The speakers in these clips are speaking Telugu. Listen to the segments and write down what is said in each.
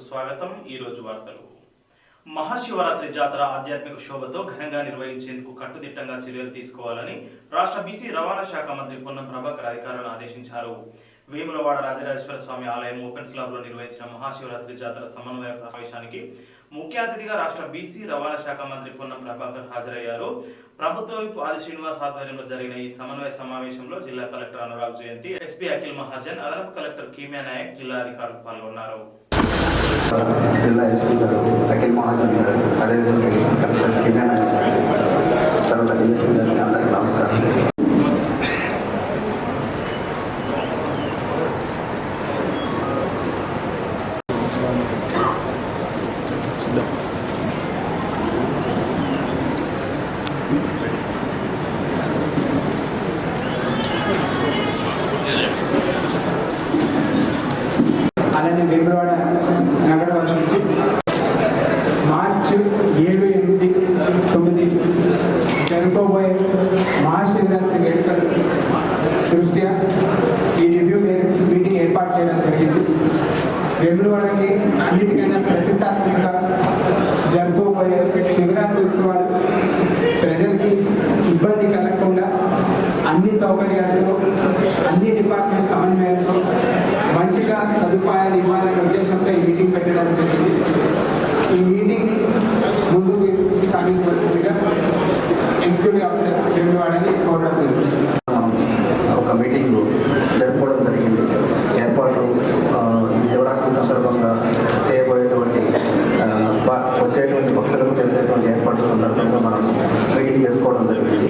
స్వాగతం. ఈ రోజు వార్తలు. మహాశివరాత్రి జాతర ఆధ్యాత్మిక శోభతో ఘనంగా నిర్వహించేందుకు కట్టుదిట్టంగా చర్యలు తీసుకోవాలని రాష్ట్ర బీసీ రవాణా శాఖ మంత్రి పొన్నం ప్రభాకర్ అధికారులను ఆదేశించారు. వేములవాడ రాజరాజేశ్వర స్వామి ఆలయం ఓపెన్ స్లాబ్ లో నిర్వహించిన మహాశివరాత్రి జాతర సమన్వయ సమావేశానికి ముఖ్య అతిథిగా రాష్ట్ర బీసీ రవాణా శాఖ మంత్రి పొన్నం ప్రభాకర్ హాజరయ్యారు. ప్రభుత్వ విప్ ఆది శ్రీనివాస్ ఆధ్వర్యంలో జరిగిన ఈ సమన్వయ సమావేశంలో జిల్లా కలెక్టర్ అనురాగ్ జయంతి, ఎస్పీ అఖిల్ మహాజన్, అదనపు కలెక్టర్ కీమ్యా నాయక్, జిల్లా అధికారులు పాల్గొన్నారు. జిల్లా ఎస్పీ గారు అఖిల్ మహాజన్ గారు, అదేవిధంగా కలెక్టర్ కీమ్యా నాయక్ గారు, తర్వాత డిఎస్పీ గారికి అందరికీ నమస్కారం. అలానే వేములవాడ నగర వాసులకి మార్చి 7, 8, 9 జరుపుకోబోయే మహాశివరాత్రి వేడుకల దృష్ట్యా ఈ రివ్యూ మీటింగ్ ఏర్పాటు చేయడం జరిగింది. వేములవాడకి అన్నిటికైనా ప్రతిష్టాత్మకంగా జరుపుకోబోయే శివరాత్రి ఉత్సవాలు ప్రజలకి ఇబ్బంది కలగకుండా అన్ని సౌకర్యాలతో అన్ని డిపార్ట్మెంట్ సమన్వయంతో మంచిగా సదుపాయాలు ఇవ్వాలనే ఉద్దేశంతో ఈ మీటింగ్ పెట్టడం జరిగింది. ఈ మీటింగ్ని ముందుకు సాగించవలసిందిగా ఎగ్జిక్యూటివ్ ఆఫీసర్ వేములవాడని కోరడం జరుగుతుంది. ఒక మీటింగ్ జరుపుకోవడం జరిగింది. ఏర్పాటు ఈ శివరాత్రి సందర్భంగా చేయబోయేటువంటి వచ్చేటువంటి భక్తులకు చేసేటువంటి ఏర్పాటు సందర్భంగా మనం మీటింగ్ చేసుకోవడం జరిగింది.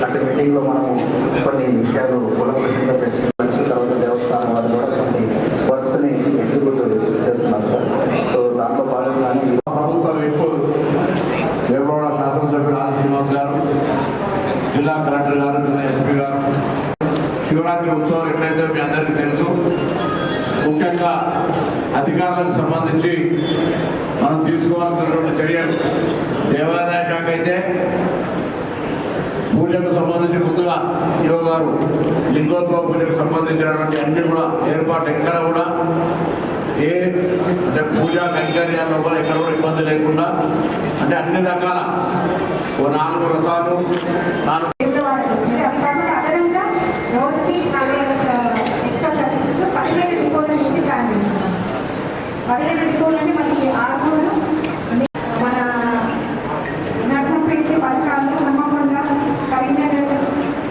అటు మీటింగ్లో మనము కొన్ని విషయాలు కులంకషంగా చర్చించవచ్చు. తర్వాత దేవస్థానం వారు కూడా కొన్ని వర్క్స్ని ఎగ్జిక్యూటివ్ చేస్తున్నారు సార్. సో దాంట్లో భాగంగానే ప్రభుత్వ విప్ వేములవాడ శాసనసభ్యులు ఆది శ్రీనివాస్ గారు, జిల్లా కలెక్టర్ గారు, జిల్లా ఎస్పీ గారు, శివరాత్రి ఉత్సవం ఎట్లయితే మీ అందరికీ తెలుసు, ముఖ్యంగా అధికారులకు సంబంధించి మనం తీసుకోవాల్సినటువంటి చర్యలు, దేవాదాయ శాఖ అయితే పూజకు సంబంధించి ముందుగా ఈవో గారు లింగోద్భవ పూజకు సంబంధించినటువంటి అన్ని కూడా ఏర్పాటు ఎక్కడ కూడా అంటే పూజా కైంకర్యాల్లో కూడా ఎక్కడ కూడా ఇబ్బంది లేకుండా అంటే అన్ని రకాల 4 రసాలు 4 15 డిపోలని మనకి ఆర్మూరు, మన నర్సంపేట, పలకాలు, హనుమకొండ, కరీంనగర్,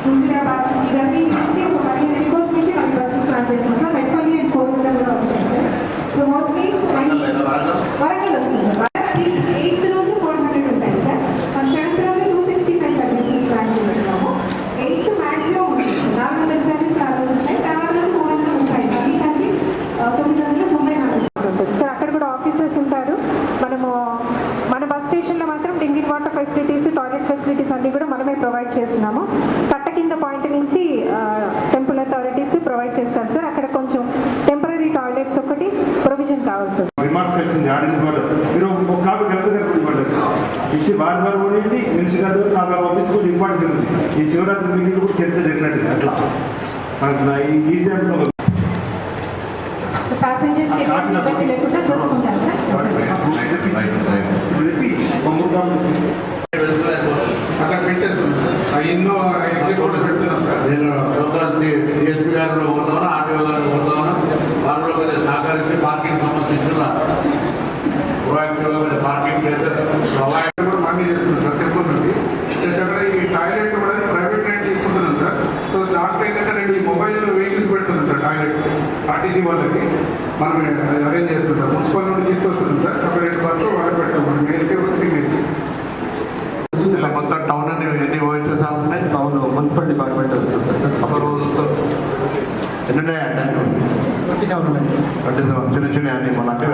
హుజూరాబాద్ ఇవన్నీ నుంచి ఒక 15 డిపోస్ నుంచి మనకి బస్సెస్ స్టార్ట్ చేస్తాం సార్. మెట్పల్లి అండ్ కోరుకుంట కూడా వస్తాయి సార్. సో మోస్ట్లీ వరంగల్ వస్తుంది సార్. 8th రోజు 400 ఉంటాయి సార్. మన 7th రోజు 265 సర్వీసెస్ ప్లాన్ చేస్తున్నాము. 8th మ్యాక్సిమం ఉంటుంది సార్. 400 సర్వీస్ ఆ రోజు ఉంటాయి. తర్వాత రోజు 330 మళ్ళీ కలిపి 994 సార్. అక్కడ కూడా ఆఫీసర్స్ ఉంటారు. మనము మన బస్ స్టేషన్లో మాత్రం drinking water facilities, toilet facilities అన్ని కూడా మనమే ప్రొవైడ్ చేస్తున్నాము. కట్ట కింద పాయింట్ నుంచి టెంపుల్ అథారిటీస్ ప్రొవైడ్ చేస్తారు సార్. అక్కడ కొంచెం టెంపరీ టాయిలెట్స్ ఒకటి ప్రొవిజన్ కావాలి సార్. రిమార్క్స్ వచ్చింది ఆడించుకోవడం మీరు ఒక కాపీ కలెక్టర్ ఇవ్వండి, ఇచ్చి వారి పోయింది మినిస్టర్ గారు నాకు ఆఫీస్ కూడా ఇంపార్టెన్స్ ఉంది. ఈ శివరాత్రి మీటింగ్ కూడా చర్చ జరిగినట్టు అట్లా మనకు ఈజీ అంటున్నా ప్యాసింజర్స్ ఇబ్బంది లేకుండా చూసుకుంటాను సార్. అక్కడ పెట్టేస్తున్నాం ఎన్నో ఎగ్జిక్యూటివ్ పెడుతున్నాం సార్. నేను డిఎస్పీ గారు పోతాను, ఆర్టీఓ గారు పోతాను, వాళ్ళు కొద్దిగా సహకరించి పార్కింగ్ సంబంధించిన ప్రోయాక్టివ్గా పార్కింగ్ ప్రొవైడ్ కూడా మనీ చేస్తున్నాం సార్. టెంపుల్ నుండి అక్కడ ఈ టాయిలెట్స్ కూడా ప్రైవేట్ రైట్ తీసుకుంటున్నాం సార్. సో దాంట్లో ఏంటంటే నేను ఈ మొబైల్ వెహికల్స్ పెడుతున్నాం సార్. టాయిలెట్స్ ఆర్టీసీ వాళ్ళకి మనం అరేంజ్ చేస్తుంటాం. మున్సిపల్ నుండి తీసుకొస్తున్నాం సార్. సపరేట్ వర్క్ వాళ్ళు పెట్టాం. మనం మేల్కే వచ్చి మొత్తం టౌన్ అని ఎన్ని ఓఎస్ఎస్ ఉన్నాయి. టౌన్ మున్సిపల్ డిపార్ట్మెంట్ చూస్తారు సార్. ఒక రోజుతో ఎన్ని 27 ఉన్నాయి. చిన్న చిన్న అన్ని మన అంటే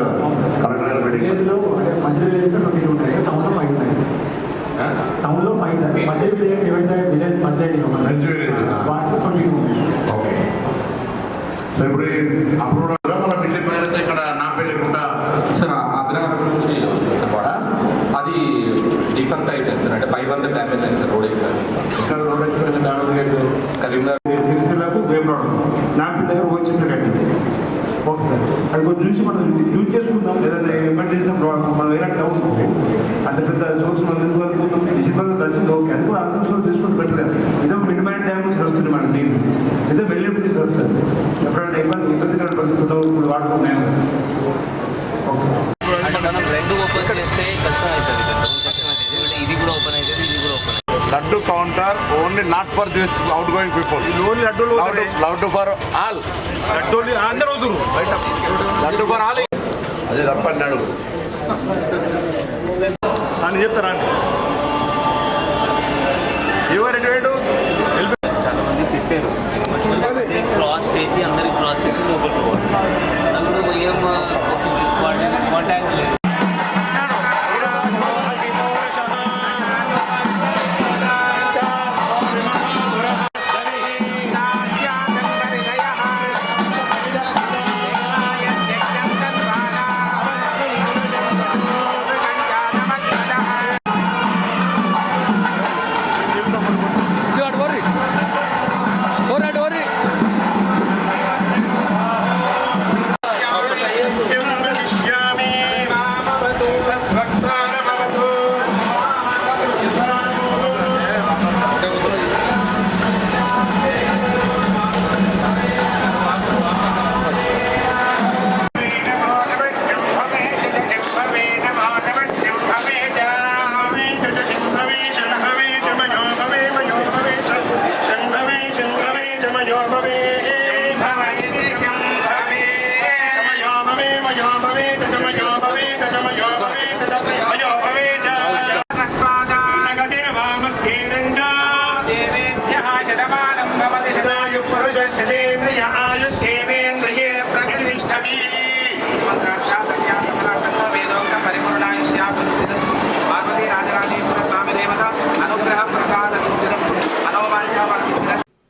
కలెక్టర్ గారు విలేజ్లో మంచి విలేజ్లో 20 ఉంటాయి. టౌన్లో 5 ఉన్నాయి. టౌన్లో 5 సార్. మంచి విలేజెస్ ఏవైతే విలేజ్ పంచాయతీ వాటిలో 22 ఉన్నాయి. Okay sir. ఇప్పుడు అప్పుడు మన బిల్లి పైన ఇక్కడ నా పెళ్ళికుండా సార్ అగ్రహారం నుంచి వస్తుంది సార్ వాడ. అది డిఫెక్ట్ అవుతుంది సార్. అంటే 500 డ్యామేజ్ అయింది సార్ రోడ్ వేసారు. ఇక్కడ రోడ్ వేసిన డ్యామేజ్ అయితే కరీంనగర్ వేములవాడ నాంపల్లి దగ్గర వచ్చేసిన కట్టింది ఓకే సార్, అది కొంచెం చూసి మనం యూజ్ చేసుకుందాం. ఏదైనా ఎమర్జెన్సీ మనం వేరే టౌన్ అంత పెద్ద సోర్స్ మనం ఎందుకు నిశ్చితంగా వచ్చింది. ఓకే, అది కూడా అందరూ తీసుకుంటూ పెట్టలేదు. ఏదో మినిమైన్ డ్యామేజ్ వస్తుంది మన నీళ్ళు, ఏదో వెళ్ళేప్పుడు నుంచి వస్తుంది. ఎప్పుడైనా ఇబ్బందికర పరిస్థితుల్లో ఇప్పుడు వాడుకున్నాయి. ఓకే, మనం రెండు ఓపెన్ చేస్తే కష్టం అవుతుంది కదా, ఇది కూడా ఓపెన్ అవుతుంది, ఇది కూడా open. Laddu counter only not for this outgoing people. only Laddu for all. అందరూ వదురు బయట Laddu for all. అదే తప్పన్నాడు అని చెప్తారా అండి. ఎవరు చాలా మంది తిట్టారు, క్రాస్ చేసి అందరికి క్రాస్ చేసి లోపలికి పోవాలి. అందులో ఏం కాంటాక్ట్ లేదు.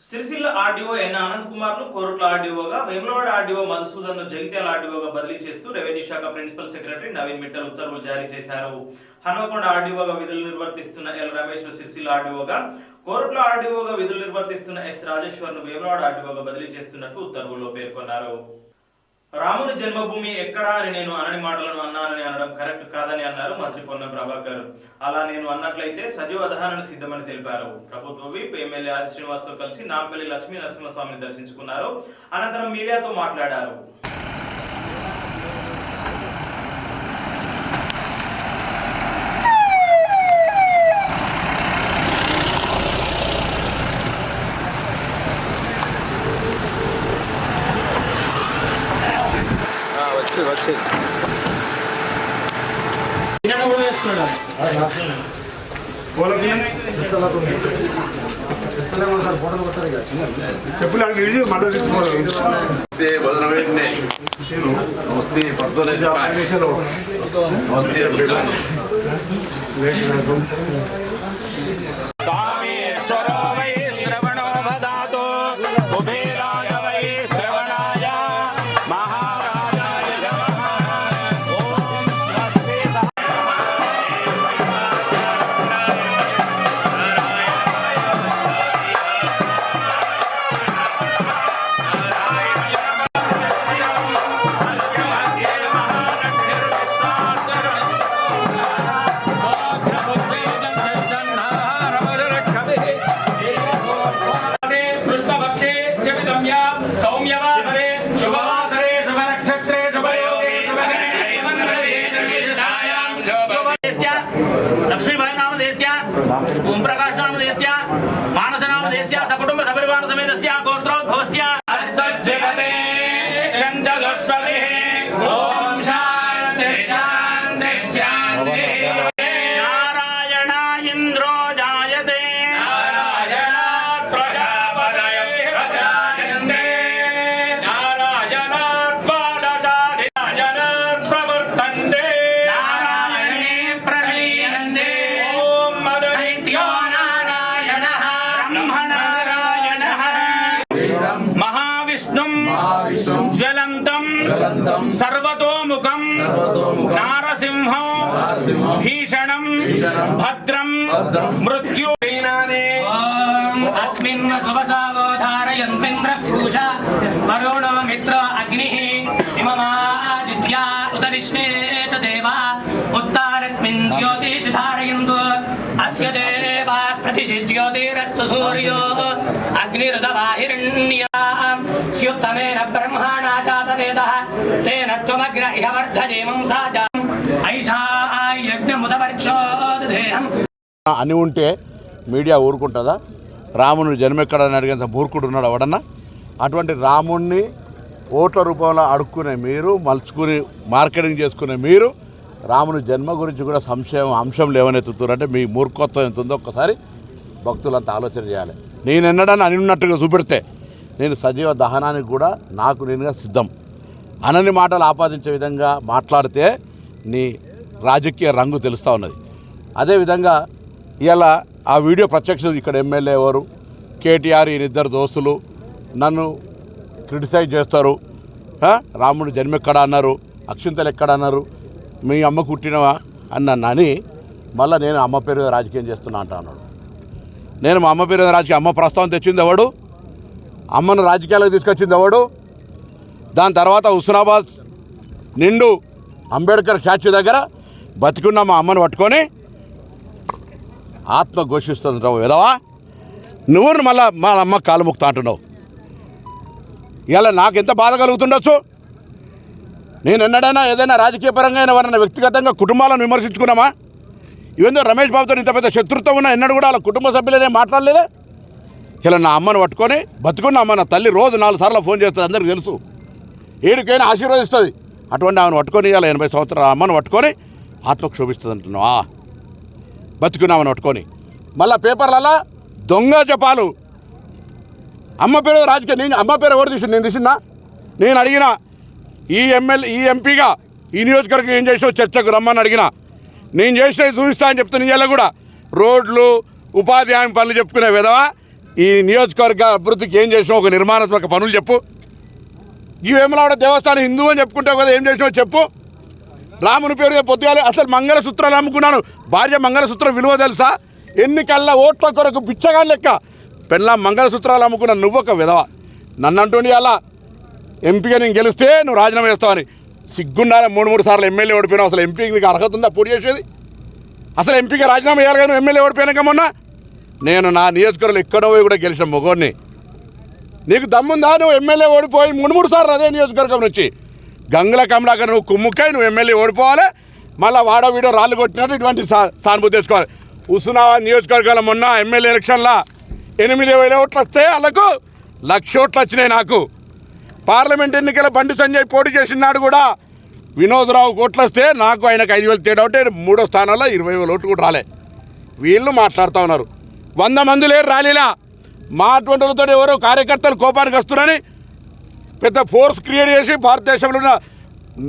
సిరిసిల్ల ఆర్డీఓ ఎన్ ఆనంద్ కుమార్ ను కోరుట్ల ఆర్డీఓగా, వేములవాడ ఆర్డీఓ మధుసూదన్ ను జగిత్యాల ఆర్డీఓగా బదిలీ చేస్తూ రెవెన్యూ శాఖ ప్రిన్సిపల్ సెక్రటరీ నవీన్ మిట్టల్ ఉత్తర్వులు జారీ చేశారు. హన్మకొండ ఆర్డీఓగా విధులు నిర్వర్తిస్తున్న ఎల్ రమేష్ ను సిరిసిల్ల ఆర్డీఓగా, కోరుట్ల ఆర్డీఓగా విధులు నిర్వర్తిస్తున్న ఎస్ రాజేశ్వర్ ను వేములవాడ ఆర్డీఓగా బదిలీ చేస్తున్నట్టు ఉత్తర్వుల్లో పేర్కొన్నారు. రాముని జన్మభూమి ఎక్కడా అని నేను అనని మాటలను అన్నానని అనడం కరెక్ట్ కాదని అన్నారు మంత్రి పొన్నం ప్రభాకర్. అలా నేను అన్నట్లయితే సజీవ దహనానికి సిద్ధమని తెలిపారు. ప్రభుత్వ విప్ ఎమ్మెల్యే ఆది శ్రీనివాస్ తో కలిసి నాంపల్లి లక్ష్మీ నరసింహస్వామిని దర్శించుకున్నారు. అనంతరం మీడియాతో మాట్లాడారు. వచ్చి చెప్పులు అడిగి మళ్ళీ తీసుకోవాలి. ओम प्रकाश नाम देस्य मानस नाम देस्य सकुटुंब सपरिवार समेतस्य गोत्रोद्भवस्य अस्तज्जगते शंचदश्वरे ओम शांति शांति शांति नारायण इंद्रो जायते नारायणात् प्रजापतये प्रजायन्ते नारायणात् द्वादशाधि नारायणात् प्रवर्तन्ते नारायणे प्रणीयन्ते ओम मददैत्यो नारायणः ब्रह्मनारायणः महाविष्णुं ज्वलन्तं सर्वतोमुखं नारसिंहं भीषणं भद्रं मृत्यु अस्मिन् शुभसावधारयन्त्विन्द्रः पूषा वरुणो मित्र अग्निः विष्णे च देवा उत्तारस्मिन् ज्योतिषि धारयन्तु अस्य देवाः प्रतिज्योतिरस्तु सूर्यो अग्निरुदवाहिरण्यः स्युत्तमेन ब्रह्मणा जातवेदः तेन त्वमग्र इह वर्धनेमं साजाम् ऐषा यज्ञमुदवर्चोदधेहम् అని ఉంటే మీడియా ఊరుకుంటుందా? రాముని జన్మెక్కడని అడిగేంత మూర్ఖుడు ఉన్నాడు ఎవడన్నా? అటువంటి రాముణ్ణి ఓట్ల రూపంలో అడుక్కునే మీరు, మలుచుకుని మార్కెటింగ్ చేసుకునే మీరు రాముని జన్మ గురించి కూడా అంశం లేవనెత్తుతున్నారంటే మీ మూర్ఖత్వం ఎంత ఉందో ఒక్కసారి భక్తులంతా ఆలోచన చేయాలి. నేను ఎన్నడని అనున్నట్టుగా చూపెడితే నేను సజీవ దహనానికి కూడా నాకు నేనుగా సిద్ధం. అనని మాటలు ఆపాదించే విధంగా మాట్లాడితే నీ రాజకీయ రంగు తెలుస్తూ ఉన్నది. అదేవిధంగా ఇలా ఆ వీడియో ప్రత్యక్ష ఇక్కడ ఎమ్మెల్యే ఎవరు, కేటీఆర్ ఈయనిద్దరు దోస్తులు నన్ను క్రిటిసైజ్ చేస్తారు. రాముడు జన్మ ఎక్కడ అన్నారు, అక్షింతలు ఎక్కడ అన్నారు, మీ అమ్మ కుట్టినవా అని మళ్ళీ నేను అమ్మ పేరు మీద రాజకీయం చేస్తున్నా అంటున్నాడు. నేను మా అమ్మ పేరు మీద రాజకీయం, అమ్మ ప్రస్తావన తెచ్చింది ఎవడు, అమ్మను రాజకీయాలకు తీసుకొచ్చింది ఎవడు? దాని తర్వాత హుస్నాబాద్ నిండు అంబేద్కర్ స్టాచ్యూ దగ్గర బతికున్న మా అమ్మను పట్టుకొని ఆత్మ ఘోషిస్తుంది రావు ఎదవా, నువ్వు మళ్ళా మా అమ్మ కాలు ముక్తా అంటున్నావు. ఇలా నాకు ఎంత బాధ కలుగుతుండొచ్చు? నేను ఎన్నడైనా ఏదైనా రాజకీయ పరంగా ఎవరైనా వ్యక్తిగతంగా కుటుంబాలను విమర్శించుకున్నామా? ఇవేందో రమేష్ బాబుతో ఇంత పెద్ద శత్రుత్వం ఉన్నా ఎన్నడూ కూడా వాళ్ళ కుటుంబ సభ్యులనే మాట్లాడలేదే. ఇలా నా అమ్మను పట్టుకొని బతుకున్న అమ్మ, నా తల్లి రోజు 4 సార్లు ఫోన్ చేస్తుంది, అందరికీ తెలుసు, ఏడికైనా ఆశీర్వదిస్తుంది. అటువంటి ఆమెను పట్టుకొని ఇలా 80 సంవత్సరాల అమ్మను పట్టుకొని ఆత్మకు శోభిస్తుంది అంటున్నావా? బతుకున్నామని పట్టుకొని మళ్ళీ పేపర్లలో దొంగ జపాలు, అమ్మ పేరు రాజకీయ. నేను అమ్మ పేరు ఎవరు తీసింది? నేను తీసిందా? నేను అడిగిన ఈ ఎంపీగా ఈ నియోజకవర్గం ఏం చేసినావు చర్చకు రమ్మని అడిగిన, నేను చేసినవి చూపిస్తా అని చెప్తున్నా. ఇవాళ కూడా రోడ్లు, ఉపాధి హామీ పనులు చెప్పుకునే విధవా ఈ నియోజకవర్గ అభివృద్ధికి ఏం చేసినావు? ఒక నిర్మాణాత్మక పనులు చెప్పు. ఈ వేములవాడ దేవస్థానం హిందూ అని చెప్పుకుంటావు కదా, ఏం చేసినావు చెప్పు. రాముని పేరు పొద్దుగాలి అసలు మంగళసూత్రాలు అమ్ముకున్నాను. భార్య మంగళసూత్రం విలువ తెలుసా? ఎన్నికల్లా ఓట్ల కొరకు పిచ్చగా లెక్క పెళ్ళ మంగళసూత్రాలు అమ్ముకున్నాను. నువ్వొక విధవ. నన్ను అంటుండి అలా ఎంపీగా నేను గెలిస్తే నువ్వు రాజీనామా చేస్తావని. సిగ్గుండాలి. 3 సార్లు ఎమ్మెల్యే ఓడిపోయినావు. అసలు ఎంపీకి నీకు అర్హత ఉందా పోటీ చేసేది? అసలు ఎంపీగా రాజీనామా చేయాలి కానీ ఎమ్మెల్యే ఓడిపోయినాక మొన్న నేను నా నియోజకవర్గంలో ఎక్కడో పోయి కూడా గెలిచిన మొగోడిని. నీకు దమ్ముందా? నువ్వు ఎమ్మెల్యే ఓడిపోయి 3 సార్లు అదే నియోజకవర్గం నుంచి గంగుల కమలాకర్ నువ్వు కుమ్ముక్కై నువ్వు ఎమ్మెల్యే ఓడిపోవాలి. మళ్ళీ వాడో వీడో రాళ్ళు కొట్టినట్టు ఇటువంటి సానుభూతి తెచ్చుకోవాలి. హుస్నాబాద్ నియోజకవర్గాల మొన్న ఎమ్మెల్యే ఎలక్షన్లో 8,000 ఓట్లు వస్తే వాళ్ళకు 1,00,000 ఓట్లు వచ్చినాయి. నాకు పార్లమెంట్ ఎన్నికల బండి సంజయ్ పోటీ చేసినాడు కూడా వినోద్రావు ఓట్లు వస్తే నాకు ఆయనకు 5,000 తేడా ఉంటే 3వ స్థానంలో 20,000 ఓట్లు కూడా రాలే. వీళ్ళు మాట్లాడుతూ ఉన్నారు. 100 మంది లేరు ర్యాలీలా. మా అటువంటి వాళ్ళతో ఎవరో కార్యకర్తలు కోపానికి వస్తున్నారని పెద్ద ఫోర్స్ క్రియేట్ చేసి భారతదేశంలో ఉన్న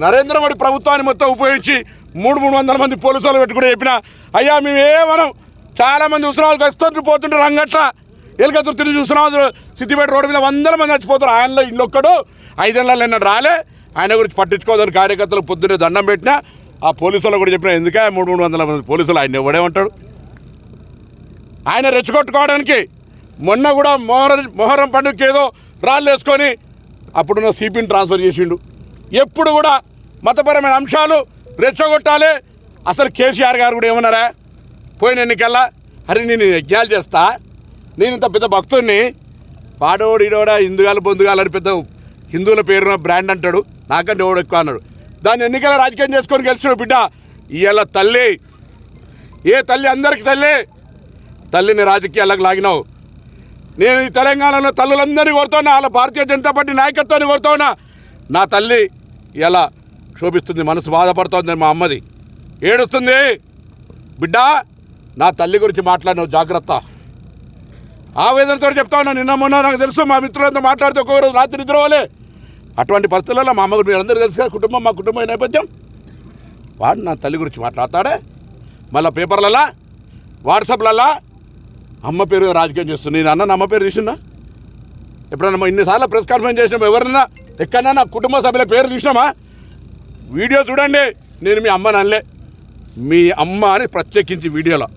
నరేంద్ర మోడీ ప్రభుత్వాన్ని మొత్తం ఉపయోగించి 300 మంది పోలీసులు పెట్టుకుని చెప్పిన, అయ్యా మేము ఏమనం, చాలామంది ఉస్మానాబాద్కి వస్తుంటారు పోతుంటారు, రంగట్ల ఎలుకతురు తిరిగి చూస్తున్నాం, సిద్దిపేట రోడ్డు మీద 100 మంది చచ్చిపోతారు. ఆయనలో ఇల్లొక్కడు 5 ఏళ్ళలో ఎన్నడూ రాలే. ఆయన గురించి పట్టించుకోదని కార్యకర్తలకు పొద్దున్నే దండం పెట్టినా. ఆ పోలీసులు కూడా చెప్పినా, ఎందుకే 300 మంది పోలీసులు ఆయన ఎవడే ఉంటాడు? ఆయన రెచ్చగొట్టుకోవడానికి మొన్న కూడా మొహరం పండుగకి ఏదో రాళ్ళు వేసుకొని అప్పుడున్న సిపిని ట్రాన్స్ఫర్ చేసిండు. ఎప్పుడు కూడా మతపరమైన అంశాలు రెచ్చగొట్టాలి. అసలు కేసీఆర్ గారు కూడా ఏమన్నారా పోయిన ఎన్నికల్లా, అరే నేను యజ్ఞాలు చేస్తా, నేను ఇంత పెద్ద భక్తుడిని, పాడోడు ఈడోడా హిందుగాలు బొందుగాలని పెద్ద హిందువుల పేరున్న బ్రాండ్ అంటాడు, నాకంటే ఎవడు ఎక్కువ అన్నాడు. దాన్ని ఎన్నికల రాజకీయం చేసుకొని గెలిచిన బిడ్డ. ఇవాళ తల్లి, ఏ తల్లి అందరికి తల్లిని రాజకీయాలకు లాగినావు. నేను ఈ తెలంగాణలో తల్లులందరినీ కోరుతున్నా, వాళ్ళ భారతీయ జనతా పార్టీ నాయకత్వాన్ని కోరుతున్నా. నా తల్లి ఇలా శోభిస్తుంది, మనసు బాధపడుతుంది. మా అమ్మది ఏడుస్తుంది. బిడ్డ, నా తల్లి గురించి మాట్లాడినావు, జాగ్రత్త. ఆవేదనతో చెప్తా ఉన్నా. నిన్న మొన్న నాకు తెలుసు, మా మిత్రులంతా మాట్లాడితే ఒక్కొక్కరోజు రాత్రి నిద్రపోలే. అటువంటి పరిస్థితుల్లో మా అమ్మ గురించి మీరు అందరూ తెలుసు కదా, కుటుంబం, మా కుటుంబం నేపథ్యం. వాడు నా తల్లి గురించి మాట్లాడతాడే. మళ్ళీ పేపర్లలా, వాట్సాప్లలా అమ్మ పేరు రాజకీయం చేస్తుంది. నేను అన్న అమ్మ పేరు తీసినా ఎప్పుడన్నా? ఇన్నిసార్లు ప్రెస్ కాన్ఫరెన్స్ చేసినామా? ఎవరన్నా ఎక్కడన్నా నా కుటుంబ సభ్యుల పేరు తీసినామా? వీడియో చూడండి. నేను మీ అమ్మని అనలే, మీ అమ్మ అని ప్రత్యేకించి వీడియోలో.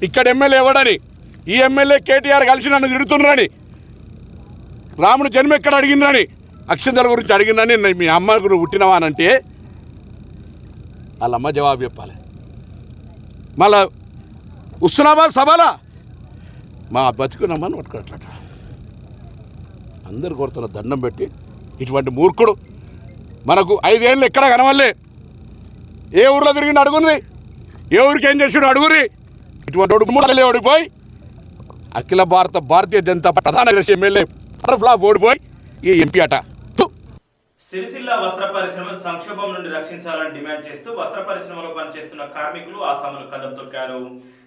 ఇక్కడ ఎమ్మెల్యే ఎవడని, ఈ ఎమ్మెల్యే కేటీఆర్ కలిసి నన్ను తిడుతున్నారని, రాముడు జన్మ ఎక్కడ అడిగిందని, అక్షంతల గురించి అడిగిందని, మీ అమ్మకు పుట్టినవా అని అంటే వాళ్ళమ్మ జవాబు చెప్పాలి. మళ్ళా హుస్నాబాద్ సభలా మా బతుకునమ్మని పట్టుకోవట్లట. అందరు కోరుతున్న దండం పెట్టి ఇటువంటి మూర్ఖుడు మనకు 5 ఏళ్ళు ఎక్కడ కనవల్లే. ఏ ఊర్లో తిరిగిండు అడుగుని, ఏ ఊరికి ఏం చేసాడు అడుగురి. ఇటువంటి ఓడిపోయి అఖిల భారతీయ జనతా ప్రధాన ఎమ్మెల్యే ఓడిపోయి ఈ ఎంపీ అట. సిరిసిల్ల వస్త్ర పరిశ్రమ సంక్షోభం నుండి రక్షించాలని డిమాండ్ చేస్తూ వస్త్ర పరిశ్రమలో పనిచేస్తున్న కార్మికులు ఆసాములు కదం తొక్కారు.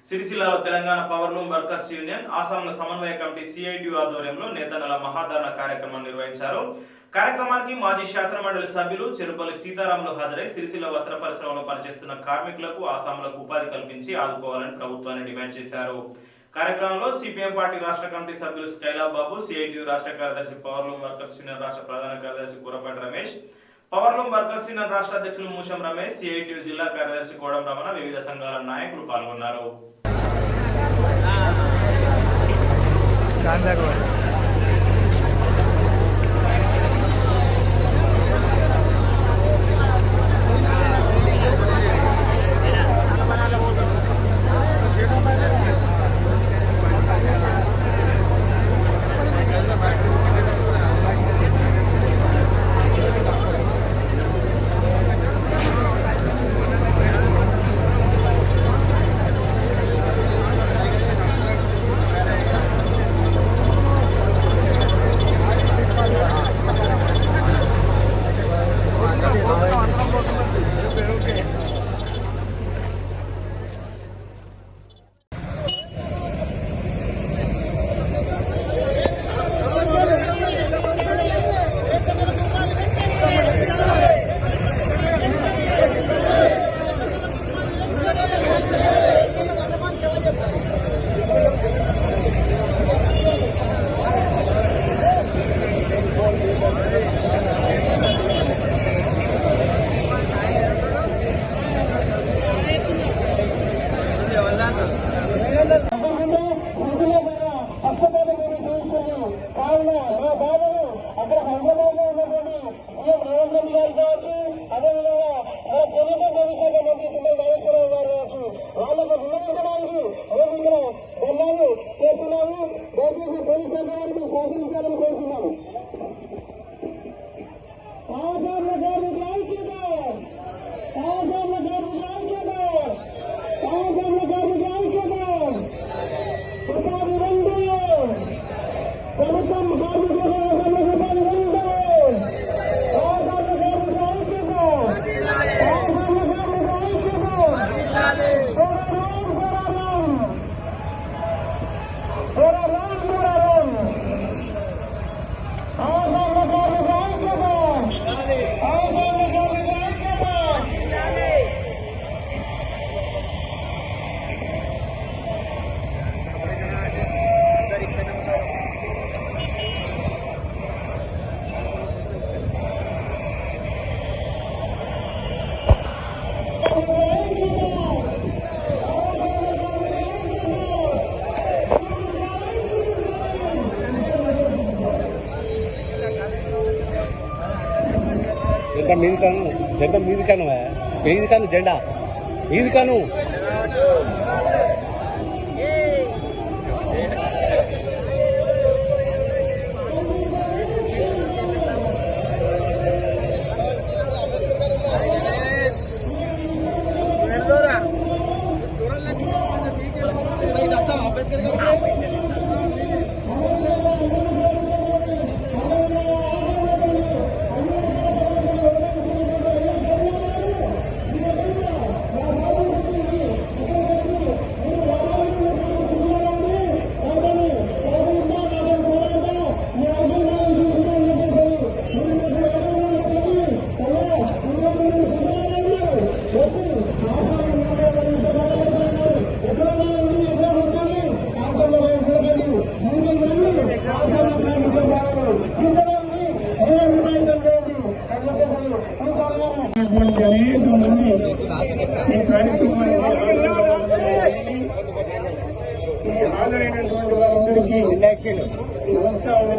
సిరిసిల్లాలో తెలంగాణ పవర్లూమ్ వర్కర్స్ యూనియన్ ఆసాముల సమన్వయ కమిటీ సిఐటియు ఆధ్వర్యంలో నేతన్నల మహాధరణ కార్యక్రమం నిర్వహించారు. కార్యక్రమానికి మాజీ శాసనమండలి సభ్యులు చెరుపల్లి సీతారాములు హాజరై సిరిసిల్ల వస్త్ర పరిశ్రమలో పనిచేస్తున్న కార్మికులకు ఆసాములకు ఉపాధి కల్పించి ఆదుకోవాలని ప్రభుత్వాన్ని డిమాండ్ చేశారు. కార్యక్రమంలో సిపిఎం పార్టీ రాష్ట్ర కమిటీ సభ్యులు స్కైలా బాబు, సిఐటియు రాష్ట్ర కార్యదర్శి పవర్లూమ్ వర్కర్స్ యూనియన్ రాష్ట్ర ప్రధాన కార్యదర్శి Kurapati Ramesh, powerloom workers union రాష్ట్ర అధ్యక్షులు మూషం రమేష్, సిఐటియు జిల్లా కార్యదర్శి కోడం రమణ, వివిధ సంఘాల నాయకులు పాల్గొన్నారు. జెండా మీది కాను జెండా మీది కాను నమస్కారం.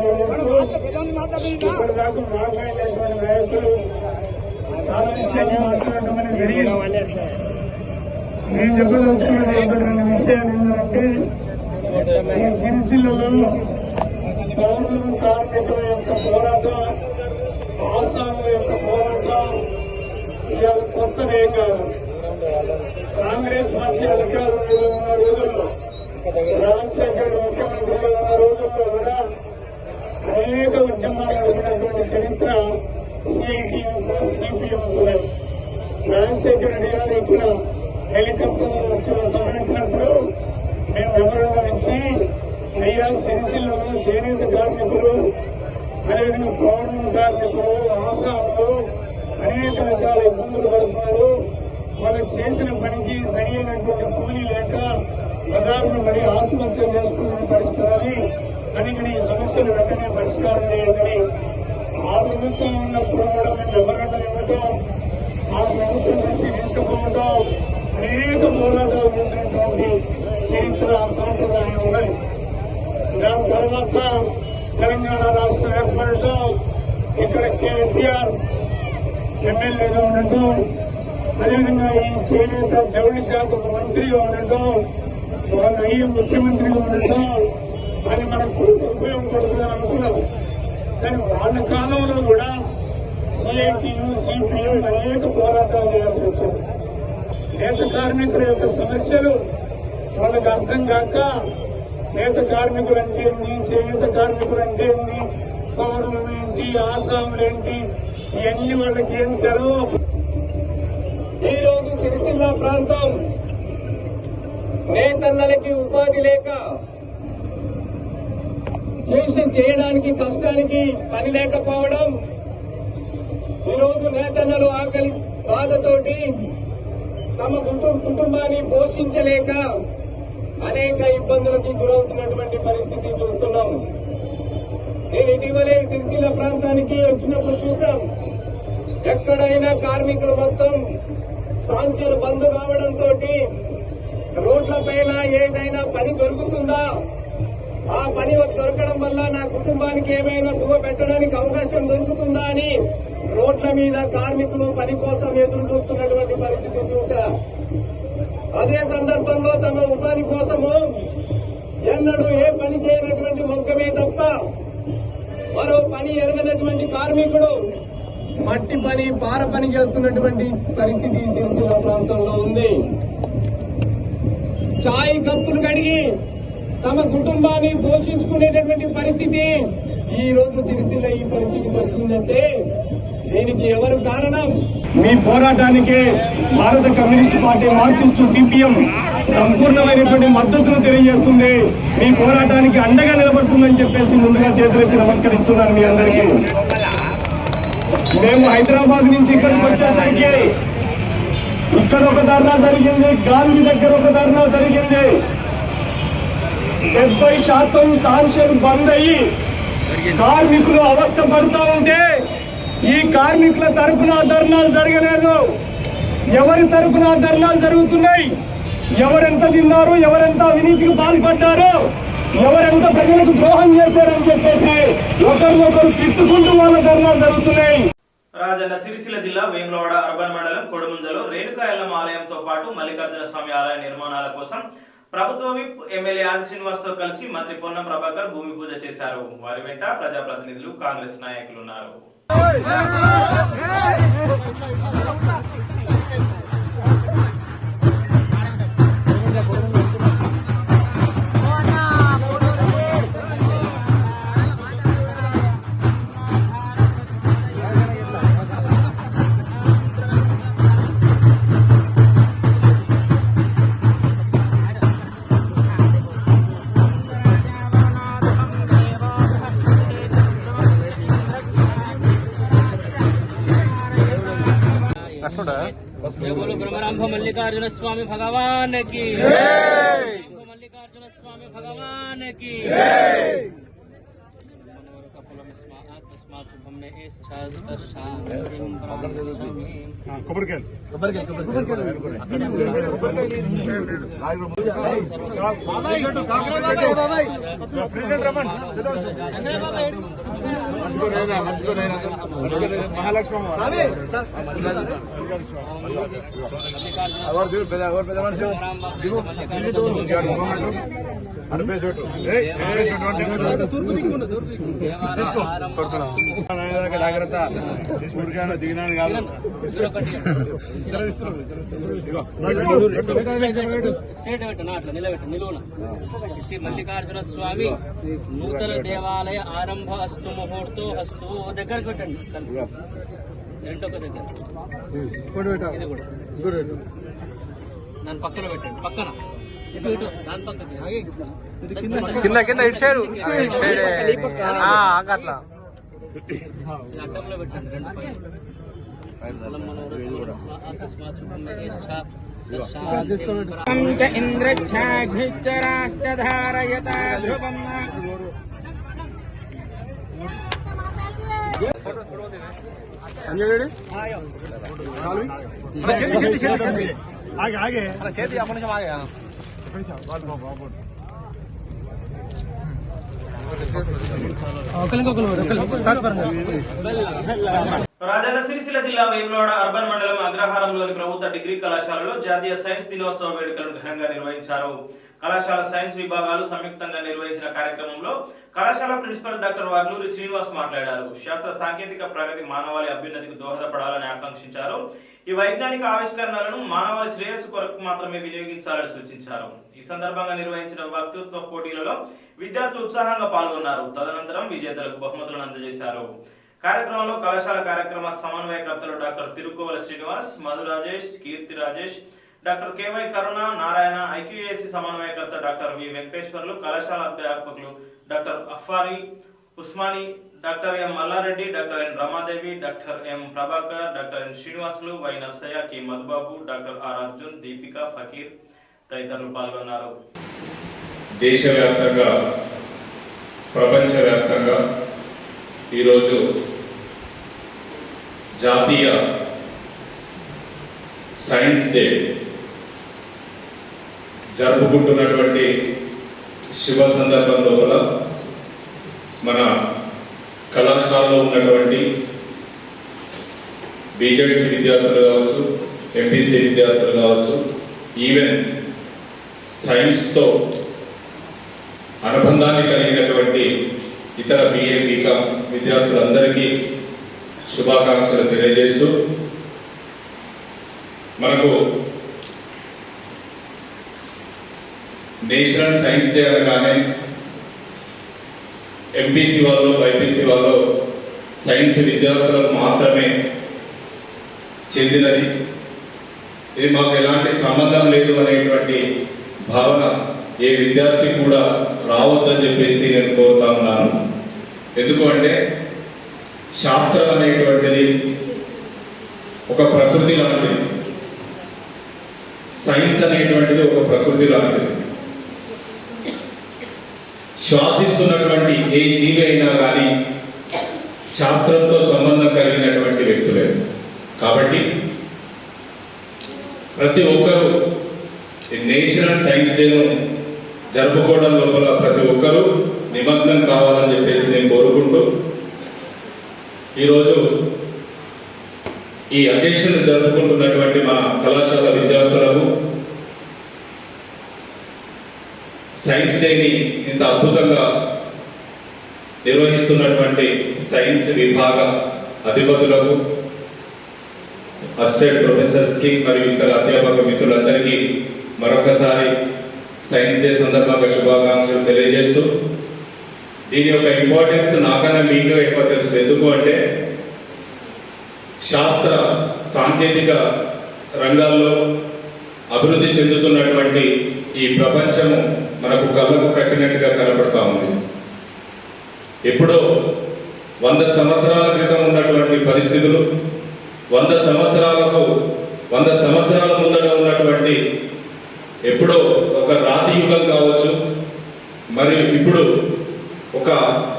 చాలా విషయాలు మాట్లాడటం అనేది జరిగింది. నేను చెప్పదలుచుకున్నది ఒక 2 విషయాలు ఏంటంటే, ఈ సిరిసిల్లలో పౌరులు కార్మికుల యొక్క పోరాటం, ఆసాముల యొక్క పోరాటం ఇవాళ కొత్తదేం కాదు. కాంగ్రెస్ పార్టీ అధికారంలో ఉన్న రోజుల్లో, రాజశేఖర్ ముఖ్యమంత్రిగా ఉన్న రోజుల్లో కూడా అనేక ఉద్యమాలు జరిగినటువంటి చరిత్ర సిఐటియు సిపిఎం కూడా. రాజశేఖర రెడ్డి గారు ఇక్కడ హెలికాప్టర్ వచ్చిన సంఘటనప్పుడు మేము వివరణ ఇచ్చి, అయ్యా సిరిసిల్లలో చేనేత కార్మికులు, అదేవిధంగా పౌర్ణమి కార్మికులు, ఆసాములు అనేక రకాల ఇబ్బందులు పడుతున్నారు. వాళ్ళు చేసిన పనికి సరి అయినటువంటి కూలీ లేక బజార్ను పడి ఆత్మహత్య చేసుకునే పరిస్థితులని అందుకని ఈ సమస్యలు వెంటనే పరిష్కారం చేయాలని ఆ ప్రభుత్వం ఉన్నప్పుడు కూడా మేము వివరణ ఇవ్వటం, ఆ ప్రభుత్వం నుంచి తీసుకుపోవటం, అనేక పోరాటాలు చేసినటువంటి చరిత్ర సాంప్రదాయం ఉన్నది. దాని తర్వాత తెలంగాణ రాష్ట్రం ఏర్పడటం, ఇక్కడ కేటీఆర్ ఎమ్మెల్యేగా ఉండటం, అదేవిధంగా ఈ చేనేత జౌళి శాఖకు మంత్రిగా ఉండటం, వాళ్ళ అయ్యే ముఖ్యమంత్రిగా ఉండటం, అది మనకు ఉపయోగపడుతుందని అనుకున్నాం. కానీ వాళ్ళ కాలంలో కూడా సిఐటియు సిపిఎం అనేక పోరాటాలు చేయాల్సి వచ్చింది. నేత కార్మికుల యొక్క సమస్యలు వాళ్ళకి అర్థం కాక నేత కార్మికులు అంటే ఏంటి, చేనేత కార్మికులు అంటే ఏంటి, పౌరులు ఏంటి, ఆసాములేంటి, ఇవన్నీ వాళ్ళకి ఏం తెలవు. ఈ రోజు సిరిసిల్ల ప్రాంతం నేతన్నలకి ఉపాధి లేక, చేయడానికి కష్టానికి పని లేకపోవడం, ఈరోజు నేతన్నలు ఆకలి బాధతోటి తమ కుటుంబాన్ని పోషించలేక అనేక ఇబ్బందులకి గురవుతున్నటువంటి పరిస్థితి చూస్తున్నాం. నేను ఇటీవలే సిరిసిల్ల ప్రాంతానికి వచ్చినప్పుడు చూశాం, ఎక్కడైనా కార్మికులు మొత్తం సాంచలు బంద్ కావడంతో రోడ్లపైన ఏదైనా పని దొరుకుతుందా, ఆ పని దొరకడం వల్ల నా కుటుంబానికి ఏమైనా బువ్వ పెట్టడానికి అవకాశం దొరుకుతుందా అని రోడ్ల మీద కార్మికులు పని కోసం ఎదురు చూస్తున్నటువంటి పరిస్థితి చూశా. అదే సందర్భంలో తమ ఉపాధి కోసము ఎన్నడూ ఏ పని చేయనటువంటి మొక్కమే తప్ప మరో పని ఎరగనటువంటి కార్మికుడు మట్టి పని, పార పని చేస్తున్నటువంటి పరిస్థితి సిరిసిల్ల ప్రాంతంలో ఉంది. చాయ్ కప్పులు కడిగి తమ కుటుంబాన్ని పోషించుకునేటటువంటి పరిస్థితి ఈ రోజు సిరిసిల్ల ఈ పరిస్థితికి వచ్చిందంటే దీనికి ఎవరు కారణం? మీ పోరాటానికి భారత కమ్యూనిస్ట్ పార్టీ, మార్క్సిస్టు, సిపిఎం సంపూర్ణమైనటువంటి మద్దతును తెలియజేస్తుంది. మీ పోరాటానికి అండగా నిలబడుతుందని చెప్పేసి ముందుగా చేతులెత్తి నమస్కరిస్తున్నాను మీ అందరికీ. మేము హైదరాబాద్ నుంచి ఇక్కడికి వచ్చేసరికి ఇక్కడ ఒక ధర్నా జరిగింది, గాంధీ దగ్గర ఒక ధర్నా జరిగింది. 70% సాంక్షన్ బంద్ అయ్యి కార్మికులు అవస్థ పడుతూ ఉంటే ఈ కార్మికుల తరఫున ధర్నాలు జరగలేదు. ఎవరి తరఫున ధర్నాలు జరుగుతున్నాయి? ఎవరెంత తిన్నారు, ఎవరెంత అవినీతికి పాల్పడ్డారు, ఎవరెంత ప్రజలకు ద్రోహం చేశారని చెప్పేసి ఒకరినొకరు తిట్టుకుంటూ వాళ్ళ ధర్నాలు జరుగుతున్నాయి. రాజన్న సిరిసిల్ల జిల్లా వేములవాడ అర్బన్ మండలం కొడుముంజలో రేణుకా ఎల్లమ్మ ఆలయంతో పాటు మల్లికార్జున స్వామి ఆలయ నిర్మాణాల కోసం ప్రభుత్వ విప్ ఎమ్మెల్యే ఆది శ్రీనివాస్ తో కలిసి మంత్రి పొన్నం ప్రభాకర్ భూమి పూజ చేశారు. వారి వెంట ప్రజాప్రతినిధులు, కాంగ్రెస్ నాయకులు ఉన్నారు. बोलो ब्रह्मरांभ मल्लिकार्जुन स्वामी भगवान की, मल्लिकार्जुन स्वामी भगवान की। तस्मात् शुभं मे शान्तिं प्राप्स्यामि జాగ్రత్త దిగినాను కాదు శ్రీ మల్లికార్జున స్వామి నూతన దేవాలయ ఆరంభ అస్తు ముహూర్తో హస్తు దగ్గరకు పెట్టండి రెండొక దగ్గర ఇది కూడా దాని పక్కన పెట్టండి పక్కన ఇటు ఇటు దాని పక్కన కింద కింద ఇటు సైడ్ అట్లా అడ్డంలో పెట్టండి రెండు ఇంద్రఛాఘ్రాష్టధారయతా ధ్రువం ఆగే చేతి అప్పటి నుంచి ఆగే రాజన్న సిరిసిల్ల జిల్లా వేములవాడ అర్బన్ మండలం అగ్రహారంలోని ప్రభుత్వ డిగ్రీ కళాశాలలో జాతీయ సైన్స్ దినోత్సవ వేడుకలను ఘనంగా నిర్వహించారు. కళాశాల సైన్స్ విభాగాలు సంయుక్తంగా నిర్వహించిన కార్యక్రమంలో కళాశాల ప్రిన్సిపల్ డాక్టర్ వాగ్లూరి శ్రీనివాస్ మాట్లాడారు. శాస్త్ర సాంకేతిక ప్రగతి మానవాళి అభ్యున్నతికి దోహదపడాలని ఆకాంక్షించారు. ఈ వైజ్ఞానిక ఆవిష్కరణలను మానవాళి శ్రేయస్సు కొరకు మాత్రమే వినియోగించాలని సూచించారు. ఈ సందర్భంగా నిర్వహించిన వక్తృత్వ పోటీలలో విద్యార్థులు ఉత్సాహంగా పాల్గొన్నారు. తదనంతరం విజేతలకు బహుమతులను అందజేశారు. కార్యక్రమంలో కళాశాల కార్యక్రమ సమన్వయకర్తలు doctor Tirukovala Srinivas, Madhu Rajesh, Keerthi Rajesh, doctor K Y Karuna, Narayana, IQAC సమన్వయకర్త డాక్టర్ వి వెంకటేశ్వర్లు, కళాశాల అధ్యాపకులు doctor Afari Usmani, doctor M Mallareddy, doctor N Ramadevi, doctor M Prabhakar, doctor N Srinivasulu, Y Narsaiah, K Madhubabu, doctor R Arjun, Deepika, Fakir తదితరులు పాల్గొన్నారు. దేశవ్యాప్తంగా ప్రపంచవ్యాప్తంగా ఈరోజు జాతీయ సైన్స్ డే జరుపుకుంటున్నటువంటి శుభ సందర్భం లోపల మన కళాశాలలో ఉన్నటువంటి బీజెడ్సీ విద్యార్థులు కావచ్చు, ఎంపీసీ విద్యార్థులు కావచ్చు, ఈవెన్ సైన్స్తో అనుబంధాన్ని కలిగినటువంటి ఇతర BA, BCom విద్యార్థులందరికీ శుభాకాంక్షలు తెలియజేస్తూ, మనకు నేషనల్ సైన్స్ డే అనగానే ఎంపీసీ వాళ్ళు, బైపీసీ వాళ్ళు సైన్స్ విద్యార్థులకు మాత్రమే చెందినది, ఇది మాకు ఎలాంటి సంబంధం లేదు అనేటువంటి భావన ఏ విద్యార్థి కూడా రావద్దని చెప్పేసి నేను కోరుతా ఉన్నాను. ఎందుకు అంటే శాస్త్రం అనేటువంటిది ఒక ప్రకృతి లాంటిది, సైన్స్ అనేటువంటిది ఒక ప్రకృతి లాంటిది. శ్వాసిస్తున్నటువంటి ఏ జీవి అయినా కానీ శాస్త్రంతో సంబంధం కలిగినటువంటి వ్యక్తులే. కాబట్టి ప్రతి ఒక్కరూ నేషనల్ సైన్స్ డేను జరుపుకోవడం లోపల ప్రతి ఒక్కరూ నిమగ్నం కావాలని చెప్పేసి నేను కోరుకుంటూ, ఈరోజు ఈ అకేషన్ జరుపుకుంటున్నటువంటి మన కళాశాల విద్యార్థులకు సైన్స్ డేని ఇంత అద్భుతంగా నిర్వహిస్తున్నటువంటి సైన్స్ విభాగ అధిపతులకు, అసిస్టెంట్ ప్రొఫెసర్స్కి మరియు ఇతర అధ్యాపక మిత్రులందరికీ మరొకసారి సైన్స్ డే సందర్భంగా శుభాకాంక్షలు తెలియజేస్తూ, దీని యొక్క ఇంపార్టెన్స్ నాకన్నా మీకు ఎక్కువ తెలుసు. ఎందుకు అంటే శాస్త్ర సాంకేతిక రంగాల్లో అభివృద్ధి చెందుతున్నటువంటి ఈ ప్రపంచము మనకు కళ్ళకు కట్టినట్టుగా కనబడతా ఉంది. ఎప్పుడో 100 సంవత్సరాల క్రితం ఉన్నటువంటి పరిస్థితులు, 100 సంవత్సరాల ముందట ఉన్నటువంటి ఎప్పుడో ఒక రాతి యుగం కావచ్చు, మరియు ఇప్పుడు ఒక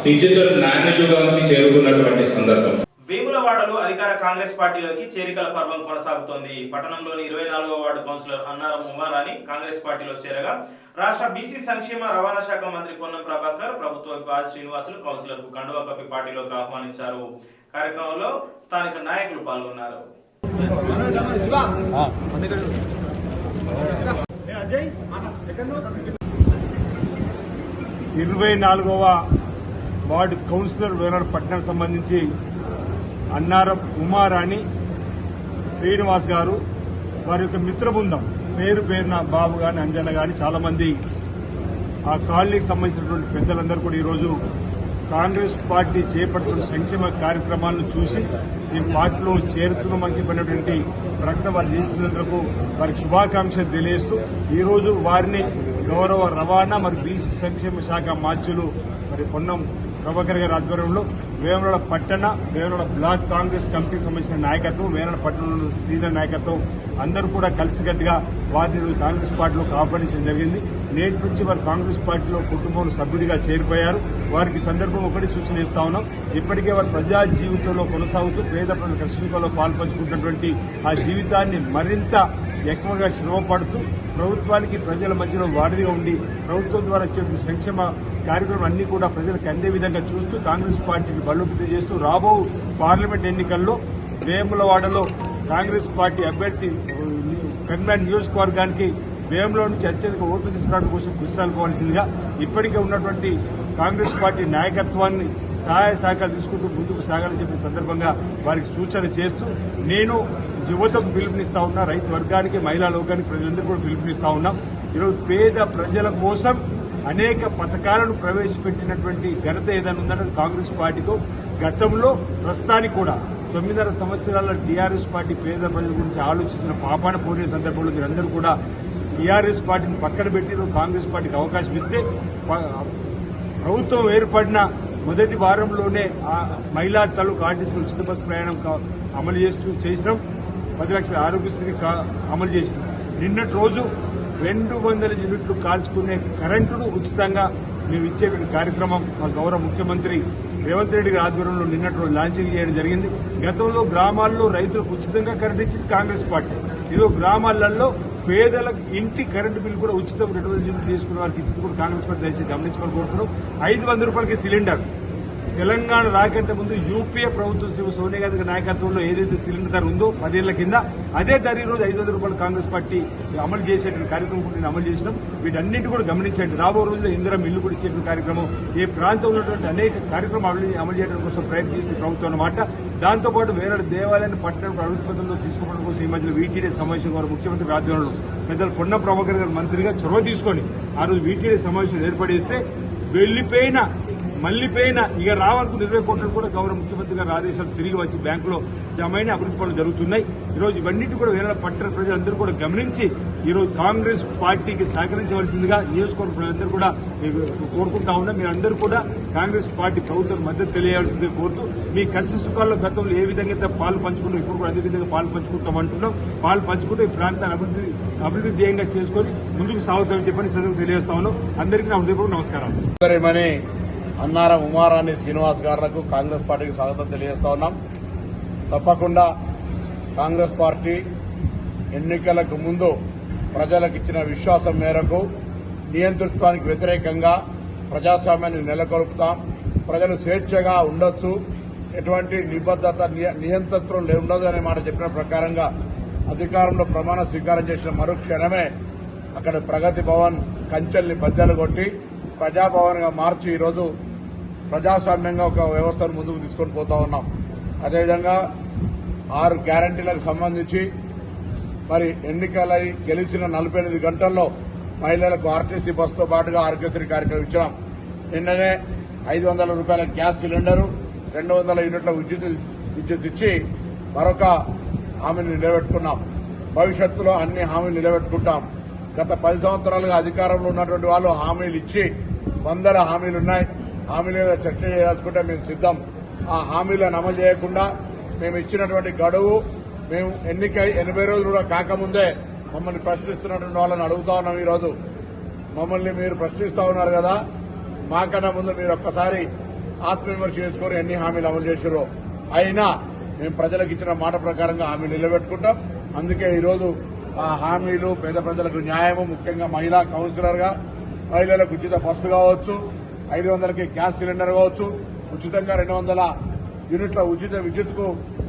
డిజిటల్ నాణ్య యుగానికి చేరుకున్నటువంటి సందర్భం. వేములవాడలో అధికార కాంగ్రెస్ పార్టీలోకి చేరికల పర్వం కొనసాగుతోంది. పట్టణంలోని 24వ వార్డు కౌన్సిలర్ అన్నారం ఉమారాణి కాంగ్రెస్ పార్టీలో చేరగా రాష్ట్ర బీసీ సంక్షేమ రవాణా శాఖ మంత్రి పొన్నం ప్రభాకర్, ప్రభుత్వ ఆది శ్రీనివాసులు కౌన్సిలర్కు కండువా కప్పి పార్టీలోకి ఆహ్వానించారు. కార్యక్రమంలో స్థానిక నాయకులు పాల్గొన్నారు. 24వ వార్డు కౌన్సిలర్ వేనాడు పట్టణానికి సంబంధించి అన్నారం ఉమారాణి శ్రీనివాస్ గారు వారి యొక్క మిత్ర బృందం పేరున బాబు కానీ అంజన్న కానీ చాలామంది ఆ కాలనీకి సంబంధించినటువంటి పెద్దలందరూ కూడా ఈరోజు కాంగ్రెస్ పార్టీ చేపడుతున్న సంక్షేమ కార్యక్రమాలను చూసి ఈ పార్టీలో చేరుతున్నామని చెప్పినటువంటి ప్రకటన వారు చేస్తున్నందుకు వారికి శుభాకాంక్షలు తెలియజేస్తూ ఈరోజు వారిని గౌరవ రవాణా మరియు బీసీ సంక్షేమ శాఖ మార్చులు మరి పొన్నం ప్రభాకర్ గారి ఆధ్వర్యంలో వేములవాడ పట్టణ వేములవాడ బ్లాక్ కాంగ్రెస్ కమిటీకి సంబంధించిన నాయకత్వం, వేములవాడ పట్టణంలో సీనియర్ నాయకత్వం అందరూ కూడా కలిసికట్టుగా వారిని కాంగ్రెస్ పార్టీలోకి ఆహ్వానించడం జరిగింది. నేటి నుంచి వారు కాంగ్రెస్ పార్టీలో కుటుంబంలో సభ్యుడిగా చేరిపోయారు. వారికి సందర్భం ఒకటి సూచన ఇస్తా ఉన్నాం. ఇప్పటికే వారు ప్రజా జీవితంలో కొనసాగుతూ పేద ప్రజల కష్టంలో పాల్పంచుకుంటున్నటువంటి ఆ జీవితాన్ని మరింత ఎక్కువగా శ్రమపడుతూ ప్రభుత్వానికి ప్రజల మధ్యలో వారధిగా ఉండి ప్రభుత్వం ద్వారా వచ్చే సంక్షేమ కార్యక్రమం అన్ని కూడా ప్రజలకు అందే విధంగా చూస్తూ కాంగ్రెస్ పార్టీని బలోపేతం చేస్తూ రాబో పార్లమెంట్ ఎన్నికల్లో వేములవాడలో కాంగ్రెస్ పార్టీ అభ్యర్థి కన్వెన్ నియోజకవర్గానికి వేములో నుంచి అత్యధిక ఓట్లు తీసుకురావడం కోసం కృషి సాగుకోవాల్సిందిగా ఇప్పటికే ఉన్నటువంటి కాంగ్రెస్ పార్టీ నాయకత్వాన్ని సహాయ సహకారాలు తీసుకుంటూ ముందుకు సాగాలని చెప్పిన సందర్భంగా వారికి సూచన చేస్తూ నేను యువతకు పిలుపునిస్తా ఉన్నా, రైతు వర్గానికి, మహిళా లోకానికి ప్రజలందరూ కూడా పిలుపునిస్తా ఉన్నాం. ఈరోజు పేద ప్రజల కోసం అనేక పథకాలను ప్రవేశపెట్టినటువంటి ఘనత ఏదైనా ఉందంటే కాంగ్రెస్ పార్టీతో. గతంలో ప్రస్తుతానికి కూడా 9.5 సంవత్సరాల టీఆర్ఎస్ పార్టీ పేద ప్రజల గురించి ఆలోచించిన పాపాన పోయే సందర్భంలో మీరందరూ కూడా టీఆర్ఎస్ పార్టీని పక్కన పెట్టి కాంగ్రెస్ పార్టీకి అవకాశం ఇస్తే ప్రభుత్వం ఏర్పడిన మొదటి వారంలోనే ఆ మహిళా తాలూకు ఆర్టీసీ ఉచిత బస్సు ప్రయాణం అమలు చేసినాం. 10 లక్షల ఆరోగ్యశ్రీ అమలు చేసినాం. నిన్నటి రోజు 200 యూనిట్లు కాల్చుకునే కరెంటును ఉచితంగా మేము ఇచ్చేటువంటి కార్యక్రమం మా గౌరవ ముఖ్యమంత్రి రేవంత్ రెడ్డి గారి ఆధ్వర్యంలో నిన్నటి రోజు లాంచింగ్ చేయడం జరిగింది. గతంలో గ్రామాల్లో రైతులకు ఉచితంగా కరెంట్ ఇచ్చింది కాంగ్రెస్ పార్టీ. ఈరోజు గ్రామాలలో పేదలకు ఇంటి కరెంటు బిల్లు కూడా ఉచితం 200 యూనిట్లు తీసుకున్న వారికి ఇచ్చింది కూడా కాంగ్రెస్ పార్టీ దయచేసి గమనించమని కోరుతున్నాం. 500 రూపాయలకి సిలిండర్. తెలంగాణ రాకంటే ముందు యూపీఏ ప్రభుత్వం సోనియా గాంధీ నాయకత్వంలో ఏదైతే సిలిండర్ ధర ఉందో 10 ఏళ్ల కింద అదే ధర ఈ రోజు 500 రూపాయలు కాంగ్రెస్ పార్టీ అమలు చేసేటువంటి కార్యక్రమం కూడా నేను అమలు చేసినాం. వీటన్నింటి కూడా గమనించండి. రాబో రోజుల్లో ఇందిరా మిల్లు కూడా ఇచ్చేటువంటి కార్యక్రమం, ఈ ప్రాంతంలో ఉన్నటువంటి అనేక కార్యక్రమాలు అమలు చేయడం కోసం ప్రయత్నిస్తున్న ప్రభుత్వం అన్నమాట. దాంతోపాటు వేరే దేవాలయాన్ని పట్టణం అభివృద్ధి పథంలో తీసుకోవడం కోసం ఈ మధ్యలో వీటీడీ సమావేశం వారు ముఖ్యమంత్రి ఆధ్వర్యంలో పెద్దలు పొన్నం ప్రభాకర్ గారు మంత్రిగా చొరవ తీసుకొని ఆ రోజు వీటీడీ సమావేశం ఏర్పడేస్తే మళ్లిపోయిన ఇక రావాలనుకున్న 20 కోట్లు కూడా గౌరవ ముఖ్యమంత్రి గారి ఆదేశాలు తిరిగి వచ్చి బ్యాంకులో జమైన అభివృద్ధి పనులు జరుగుతున్నాయి. ఈరోజు ఇవన్నిటి కూడా వేరే పట్టణ ప్రజలందరూ కూడా గమనించి ఈరోజు కాంగ్రెస్ పార్టీకి సహకరించవలసిందిగా నియోజకవర్గ ప్రజలందరూ కూడా కోరుకుంటా ఉన్నా. మీరందరూ కూడా కాంగ్రెస్ పార్టీ ప్రభుత్వం మద్దతు తెలియవలసిందిగా కోరుతూ మీ కష్ట సుఖాల్లో గతంలో ఏ విధంగా అయితే పాలు పంచుకుంటాం ఇప్పుడు కూడా అదే విధంగా పాలు పంచుకుంటామంటున్నాం. పాలు పంచుకుంటూ ఈ ప్రాంతాన్ని అభివృద్ధి ధ్యేయంగా చేసుకుని ముందుకు సాగుతామని చెప్పని సందర్భంగా తెలియజేస్తా ఉన్నాం. అందరికీ నా హృదయపూర్వక నమస్కారం. అన్నారం ఉమారాణి శ్రీనివాస్ గారులకు కాంగ్రెస్ పార్టీకి స్వాగతం తెలియజేస్తా ఉన్నాం. తప్పకుండా కాంగ్రెస్ పార్టీ ఎన్నికలకు ముందు ప్రజలకు ఇచ్చిన విశ్వాసం మేరకు నియంతృత్వానికి వ్యతిరేకంగా ప్రజాస్వామ్యాన్ని నెలకొల్పుతాం. ప్రజలు స్వేచ్ఛగా ఉండొచ్చు, ఎటువంటి నిబద్ధత నియంత్రణ ఉండదు అనే మాట చెప్పిన ప్రకారంగా అధికారంలో ప్రమాణ స్వీకారం చేసిన మరుక్షణమే అక్కడ ప్రగతి భవన్ కంచెల్ని బద్దలు కొట్టి ప్రజాభవన్గా మార్చి ఈరోజు ప్రజాస్వామ్యంగా ఒక వ్యవస్థను ముందుకు తీసుకొని పోతా ఉన్నాం. అదేవిధంగా 6 గ్యారంటీలకు సంబంధించి మరి ఎన్నికలై గెలిచిన 48 గంటల్లో మహిళలకు ఆర్టీసీ బస్సుతో పాటుగా ఆరోగ్యశ్రీ కార్యక్రమం ఇచ్చినాం. నిన్ననే 500 రూపాయల గ్యాస్ సిలిండరు, 200 యూనిట్ల విద్యుత్ ఇచ్చి మరొక హామీని నిలబెట్టుకున్నాం. భవిష్యత్తులో అన్ని హామీలు నిలబెట్టుకుంటాం. గత 10 సంవత్సరాలుగా అధికారంలో ఉన్నటువంటి వాళ్ళు హామీలు ఇచ్చి 100 హామీలున్నాయి. హామీల మీద చర్చ చేయాల్సుకుంటే మేము సిద్ధం. ఆ హామీలను అమలు చేయకుండా మేము ఇచ్చినటువంటి గడువు మేము ఎన్నికై 80 రోజులు కూడా కాకముందే మమ్మల్ని ప్రశ్నిస్తున్నటువంటి వాళ్ళని అడుగుతా ఉన్నాం. ఈరోజు మమ్మల్ని మీరు ప్రశ్నిస్తా ఉన్నారు కదా, మాకన్నా ముందు మీరు ఒక్కసారి ఆత్మవిమర్శ చేసుకొని ఎన్ని హామీలు అమలు చేశారో. అయినా మేము ప్రజలకు ఇచ్చిన మాట ప్రకారంగా హామీలు నిలబెట్టుకుంటాం. అందుకే ఈరోజు ఆ హామీలు పేద ప్రజలకు న్యాయము, ముఖ్యంగా మహిళా కౌన్సిలర్గా మహిళలకు ఉచిత బస్సు కావచ్చు, 500కి గ్యాస్ సిలిండర్ కావచ్చు, ఉచితంగా 200 యూనిట్ల ఉచిత విద్యుత్కు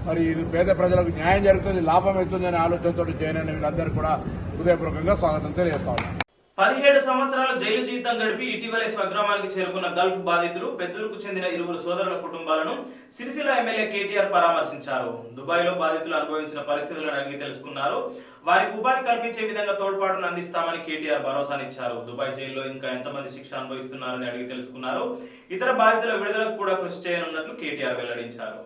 మరి ఇది పేద ప్రజలకు న్యాయం జరుగుతుంది, లాభం అవుతుంది అనే ఆలోచనతో జాయిన్ అయిన వీళ్ళందరూ కూడా హృదయపూర్వకంగా స్వాగతం తెలియజేస్తా ఉన్నాం. 17 సంవత్సరాల జైలు జీవితం గడిపి ఇటీవలే స్వగ్రామానికి చేరుకున్న గల్ఫ్ బాధితులు పెద్దలకు చెందిన 2 సోదరుల కుటుంబాలను సిరిసిల్ల ఎమ్మెల్యే కేటీఆర్ పరామర్శించారు. దుబాయ్లో బాధితులు అనుభవించిన పరిస్థితులను అడిగి తెలుసుకున్నారు. వారికి ఉపాధి కల్పించే విధంగా తోడ్పాటును అందిస్తామని కేటీఆర్ భరోసానిచ్చారు. దుబాయ్ జైల్లో ఇంకా ఎంతమంది శిక్ష అనుభవిస్తున్నారని అడిగి తెలుసుకున్నారు. ఇతర బాధితుల విడుదలకు కూడా కృషి చేయనున్నట్లు కేటీఆర్ వెల్లడించారు.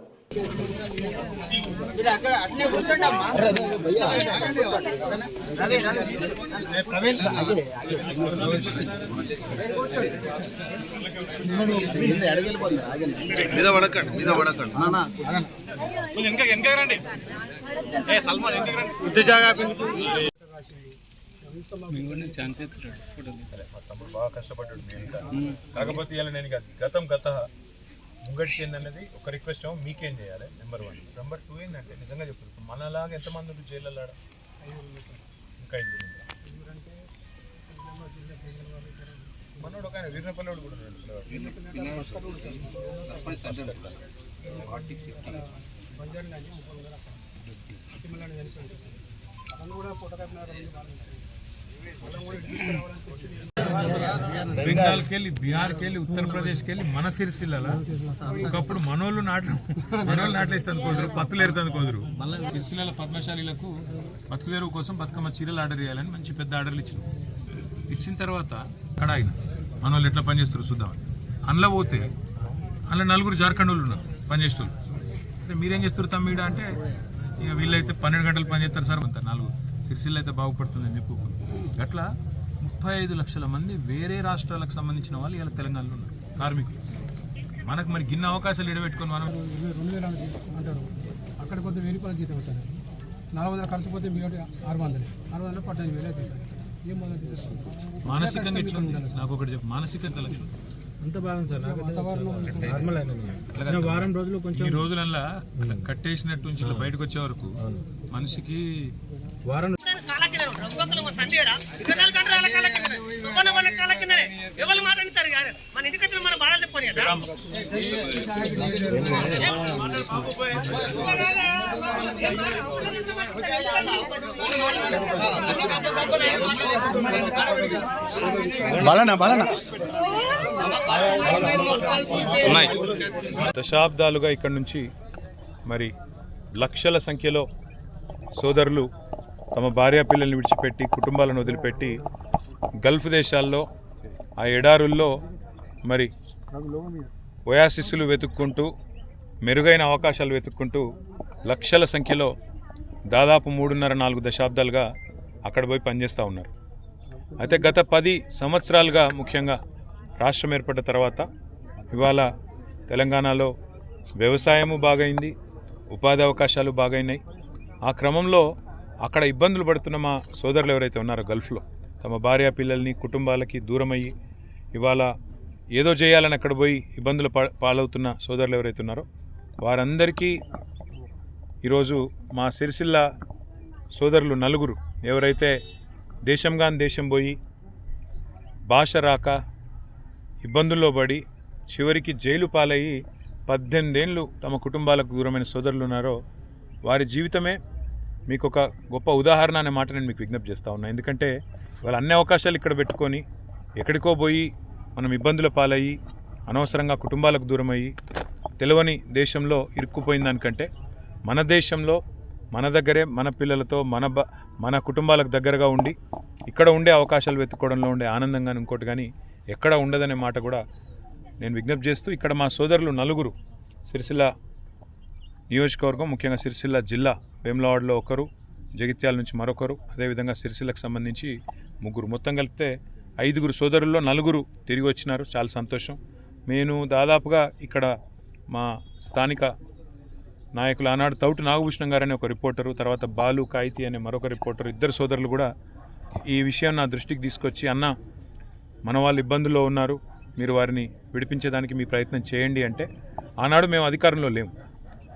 బాగా కష్టపడ్డాడు. కాకపోతే ఇలా నేను గతం ముంగడికి ఏందన్నది ఒక రిక్వెస్ట్ ఏమో మీకేం చేయాలి. నెంబర్ 1. నెంబర్ 2 ఏంటంటే నిజంగా చెప్తారు, మనలాగా ఎంతమంది ఉంది జైల్లో? ఇంకా 5 మనోడు ఒక ఆయన వీరపల్లివాడు కూడా బెంగాల్కి వెళ్ళి, బీహార్కి వెళ్ళి, ఉత్తరప్రదేశ్కి వెళ్ళి మన సిరిసిల్లలో ఒకప్పుడు మనోళ్ళు నాట్లేస్తుంది కుదరు, పత్తులు ఎరుతుంది కుదరు. సిరిసిల్ల పద్మశాలీలకు బతుకుదేరువు కోసం బతుకమ్మ చీరలు ఆర్డర్ చేయాలని మంచి పెద్ద ఆర్డర్లు ఇచ్చిన తర్వాత అక్కడ ఆయన మనోళ్ళు ఎట్లా పనిచేస్తారు చూద్దామని అందులో పోతే అందులో 4 జార్ఖండ్ వాళ్ళు ఉన్నారు పనిచేస్తారు. అంటే మీరేం చేస్తారు తమ్మిడ అంటే ఇక వీళ్ళైతే 12 గంటలు పనిచేస్తారు సార్ అంత 4 సిరిసిల్ల అయితే బాగుపడుతుందని చెప్పి అట్లా 35 లక్షల మంది వేరే రాష్ట్రాలకు సంబంధించిన వాళ్ళు ఇలా తెలంగాణలో ఉన్నారు కార్మికులు. మనకు మరి గిన్నె అవకాశాలు ఎడబెట్టుకొని మనం 2000 అంటారు, అక్కడ కొద్దిగా 1000 రూపాయల జీతం సార్, 400 ఖర్చు పోతే మీ 600 15,000 అవుతుంది సార్. ఏం మానసికంగా ఎట్లా ఉండాలి? నాకు ఒకటి చెప్పు, మానసికంగా అంత బాగుంది సార్. వాతావరణం వారం రోజులు కొంచెం ఈ రోజులల్లా కట్టేసినట్టు నుంచి ఇలా బయటకు వచ్చే వరకు మనిషికి వారం ఎవరు మాట్లాడతారు మన ఇంటికి వచ్చిన మన బాధలు చెప్పని దశాబ్దాలుగా ఇక్కడ నుంచి మరి లక్షల సంఖ్యలో సోదరులు తమ భార్యా పిల్లల్ని విడిచిపెట్టి కుటుంబాలను వదిలిపెట్టి గల్ఫ్ దేశాల్లో ఆ ఎడారుల్లో మరి ఓయాసిస్సులు వెతుక్కుంటూ మెరుగైన అవకాశాలు వెతుక్కుంటూ లక్షల సంఖ్యలో దాదాపు 3.5-4 దశాబ్దాలుగా అక్కడ పోయి పనిచేస్తూ ఉన్నారు. అయితే గత 10 సంవత్సరాలుగా ముఖ్యంగా రాష్ట్రం ఏర్పడ్డ తర్వాత ఇవాళ తెలంగాణలో వ్యవసాయము బాగైంది, ఉపాధి అవకాశాలు బాగైనాయి. ఆ క్రమంలో అక్కడ ఇబ్బందులు పడుతున్న మా సోదరులు ఎవరైతే ఉన్నారో గల్ఫ్లో తమ భార్య పిల్లల్ని కుటుంబాలకి దూరమయ్యి ఇవాళ ఏదో చేయాలని అక్కడ పోయి ఇబ్బందులు పాలవుతున్న సోదరులు ఎవరైతే ఉన్నారో వారందరికీ ఈరోజు మా సిరిసిల్ల సోదరులు 4 ఎవరైతే దేశం పోయి భాష రాక ఇబ్బందుల్లో పడి చివరికి జైలు పాలయ్యి 18 ఏళ్ళు తమ కుటుంబాలకు దూరమైన సోదరులు ఉన్నారో వారి జీవితమే మీకు ఒక గొప్ప ఉదాహరణ అనే మాట నేను మీకు విజ్ఞప్తి చేస్తూ ఉన్నా. ఎందుకంటే వాళ్ళ అన్ని అవకాశాలు ఇక్కడ పెట్టుకొని ఎక్కడికో పోయి మనం ఇబ్బందుల పాలయ్యి అనవసరంగా కుటుంబాలకు దూరమయ్యి తెలియని దేశంలో ఇరుక్కుపోయిన దానికంటే మన దేశంలో మన దగ్గరే మన పిల్లలతో మన కుటుంబాలకు దగ్గరగా ఉండి ఇక్కడ ఉండే అవకాశాలు వెతుక్కోవడంలో ఉండే ఆనందంగా ఇంకోటి కానీ ఎక్కడ ఉండదనే మాట కూడా నేను విజ్ఞప్తి చేస్తూ ఇక్కడ మా సోదరులు 4 సిరిసిల్ల నియోజకవర్గం ముఖ్యంగా సిరిసిల్ల జిల్లా వేములవాడలో 1, జగిత్యాల నుంచి మరొకరు, అదేవిధంగా సిరిసిల్లకు సంబంధించి 3 మొత్తం కలిపితే 5 సోదరుల్లో 4 తిరిగి వచ్చినారు. చాలా సంతోషం. నేను దాదాపుగా ఇక్కడ మా స్థానిక నాయకులు ఆనాడు తౌటు నాగభూషణం గారు అనే ఒక రిపోర్టరు, తర్వాత బాలు కాయితీ అనే మరొక రిపోర్టరు, 2 సోదరులు కూడా ఈ విషయం నా దృష్టికి తీసుకొచ్చి అన్న మన వాళ్ళు ఇబ్బందుల్లో ఉన్నారు, మీరు వారిని విడిపించేదానికి మీ ప్రయత్నం చేయండి అంటే ఆనాడు మేము అధికారంలో లేము.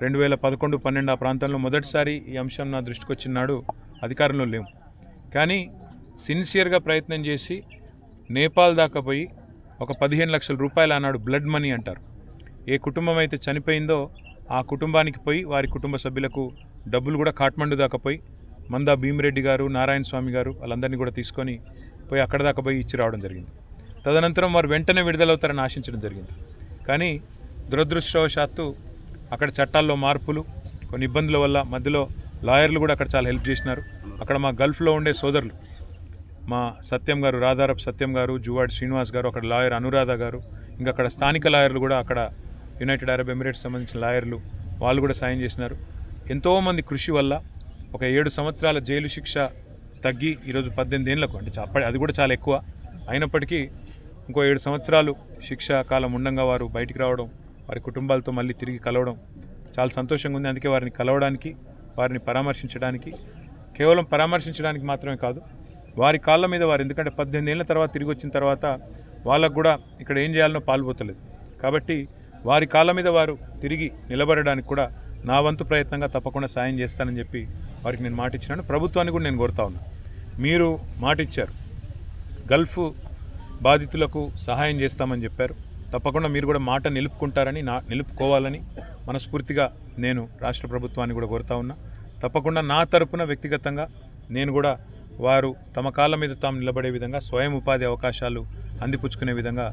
2011-12 ఆ ప్రాంతంలో మొదటిసారి ఈ అంశం నా దృష్టికి వచ్చినాడు అధికారంలో లేము. కానీ సిన్సియర్గా ప్రయత్నం చేసి నేపాల్ దాకా పోయి ఒక 15 లక్షల రూపాయలు ఆనాడు బ్లడ్ మనీ అంటారు, ఏ కుటుంబం అయితే చనిపోయిందో ఆ కుటుంబానికి పోయి వారి కుటుంబ సభ్యులకు డబ్బులు కూడా కాఠ్మండు దాకా పోయి మందా భీమిరెడ్డి గారు, నారాయణ స్వామి గారు వాళ్ళందరినీ కూడా తీసుకొని పోయి అక్కడ దాకా పోయి ఇచ్చి రావడం జరిగింది. తదనంతరం వారు వెంటనే విడుదలవుతారని ఆశించడం జరిగింది. కానీ దురదృష్టవశాత్తు అక్కడ చట్టాల్లో మార్పులు, కొన్ని ఇబ్బందుల వల్ల మధ్యలో లాయర్లు కూడా అక్కడ చాలా హెల్ప్ చేసినారు. అక్కడ మా గల్ఫ్లో ఉండే సోదరులు, మా సత్యం గారు, రాధారప్ సత్యం గారు, జువాడి శ్రీనివాస్ గారు, అక్కడ లాయర్ అనురాధ గారు, ఇంకా అక్కడ స్థానిక లాయర్లు కూడా, అక్కడ యునైటెడ్ అరబ్ ఎమిరేట్స్ సంబంధించిన లాయర్లు వాళ్ళు కూడా సాయం చేసినారు. ఎంతోమంది కృషి వల్ల ఒక 7 సంవత్సరాల జైలు శిక్ష తగ్గి ఈరోజు 18 ఏళ్లకు, అంటే అది కూడా చాలా ఎక్కువ అయినప్పటికీ ఇంకో 7 సంవత్సరాలు శిక్షా కాలం ఉండంగా వారు బయటికి రావడం, వారి కుటుంబాలతో మళ్ళీ తిరిగి కలవడం చాలా సంతోషంగా ఉంది. అందుకే వారిని కలవడానికి, వారిని పరామర్శించడానికి, కేవలం పరామర్శించడానికి మాత్రమే కాదు, వారి కాళ్ళ మీద వారు, ఎందుకంటే 18 ఏళ్ళ తర్వాత తిరిగి వచ్చిన తర్వాత వాళ్ళకు కూడా ఇక్కడ ఏం చేయాలనో పాల్పోతలేదు. కాబట్టి వారి కాళ్ళ మీద వారు తిరిగి నిలబడడానికి కూడా నా వంతు ప్రయత్నంగా తప్పకుండా సాయం చేస్తానని చెప్పి వారికి నేను మాట ఇచ్చినాను. ప్రభుత్వాన్ని కూడా నేను కోరుతా ఉన్నాను, మీరు మాట ఇచ్చారు, గల్ఫ్ బాధితులకు సహాయం చేస్తామని చెప్పారు, తప్పకుండా మీరు కూడా మాట నిలుపుకుంటారని, నిలుపుకోవాలని మనస్ఫూర్తిగా నేను రాష్ట్ర ప్రభుత్వాన్ని కూడా కోరుతా ఉన్నా. తప్పకుండా నా తరపున వ్యక్తిగతంగా నేను కూడా వారు తమ కాళ్ళ మీద తాము నిలబడే విధంగా, స్వయం ఉపాధి అవకాశాలు అందిపుచ్చుకునే విధంగా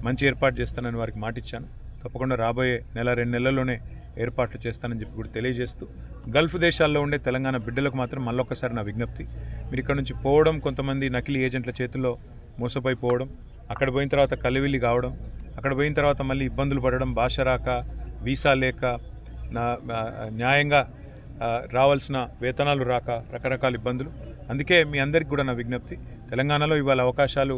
మంచి ఏర్పాటు చేస్తానని వారికి మాట ఇచ్చాను. తప్పకుండా రాబోయే 1-2 నెలల్లోనే ఏర్పాట్లు చేస్తానని చెప్పి కూడా తెలియజేస్తూ, గల్ఫ్ దేశాల్లో ఉండే తెలంగాణ బిడ్డలకు మాత్రం మళ్ళొక్కసారి నా విజ్ఞప్తి, మీరు ఇక్కడ నుంచి పోవడం, కొంతమంది నకిలీ ఏజెంట్ల చేతుల్లో మోసపోయి పోవడం, అక్కడ పోయిన తర్వాత కలివిల్లి కావడం, అక్కడ పోయిన తర్వాత మళ్ళీ ఇబ్బందులు పడడం, భాష రాక, వీసా లేక, న్యాయంగా రావాల్సిన వేతనాలు రాక, రకరకాల ఇబ్బందులు. అందుకే మీ అందరికీ కూడా నా విజ్ఞప్తి, తెలంగాణలో ఇవాళ అవకాశాలు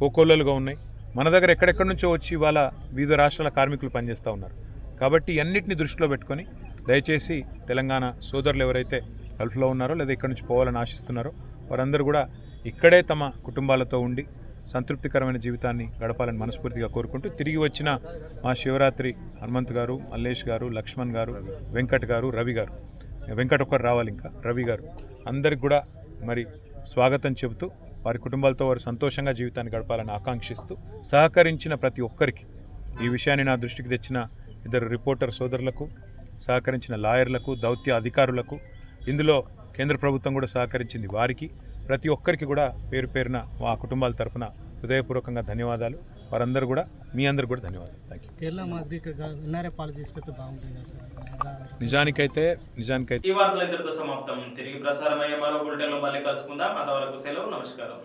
కోకోల్లలుగా ఉన్నాయి. మన దగ్గర ఎక్కడెక్కడి నుంచో వచ్చి ఇవాళ వివిధ రాష్ట్రాల కార్మికులు పనిచేస్తూ ఉన్నారు. కాబట్టి అన్నిటిని దృష్టిలో పెట్టుకొని దయచేసి తెలంగాణ సోదరులు ఎవరైతే గల్ఫ్లో ఉన్నారో లేదా ఇక్కడి నుంచి పోవాలని ఆశిస్తున్నారో వారందరూ కూడా ఇక్కడే తమ కుటుంబాలతో ఉండి సంతృప్తికరమైన జీవితాన్ని గడపాలని మనస్ఫూర్తిగా కోరుకుంటూ, తిరిగి వచ్చిన మా శివరాత్రి హనుమంత్ గారు, మల్లేష్ గారు, లక్ష్మణ్ గారు, వెంకట్ గారు, రవి గారు, వెంకట్ ఒక్కరు రావాలి, ఇంకా రవి గారు, అందరికి కూడా మరి స్వాగతం చెబుతూ వారి కుటుంబాలతో వారు సంతోషంగా జీవితాన్ని గడపాలని ఆకాంక్షిస్తూ, సహకరించిన ప్రతి ఒక్కరికి, ఈ విషయాన్ని నా దృష్టికి తెచ్చిన 2 రిపోర్టర్ సోదరులకు, సహకరించిన లాయర్లకు, దౌత్య అధికారులకు, ఇందులో కేంద్ర ప్రభుత్వం కూడా సహకరించింది వారికి, ప్రతి ఒక్కరికి కూడా పేరు పేరున మా కుటుంబాల తరఫున హృదయపూర్వకంగా ధన్యవాదాలు. వారందరూ కూడా, మీ అందరూ కూడా ధన్యవాదాలు. Thank you. నిజానికైతే ఈ వార్తలు ఇంతటితో సమాప్తం. తిరిగి ప్రసారమయ్యే మరో బులెటిన్లో మళ్ళీ కలుసుకుందాం. అంతవరకు సెలవు. నమస్కారం.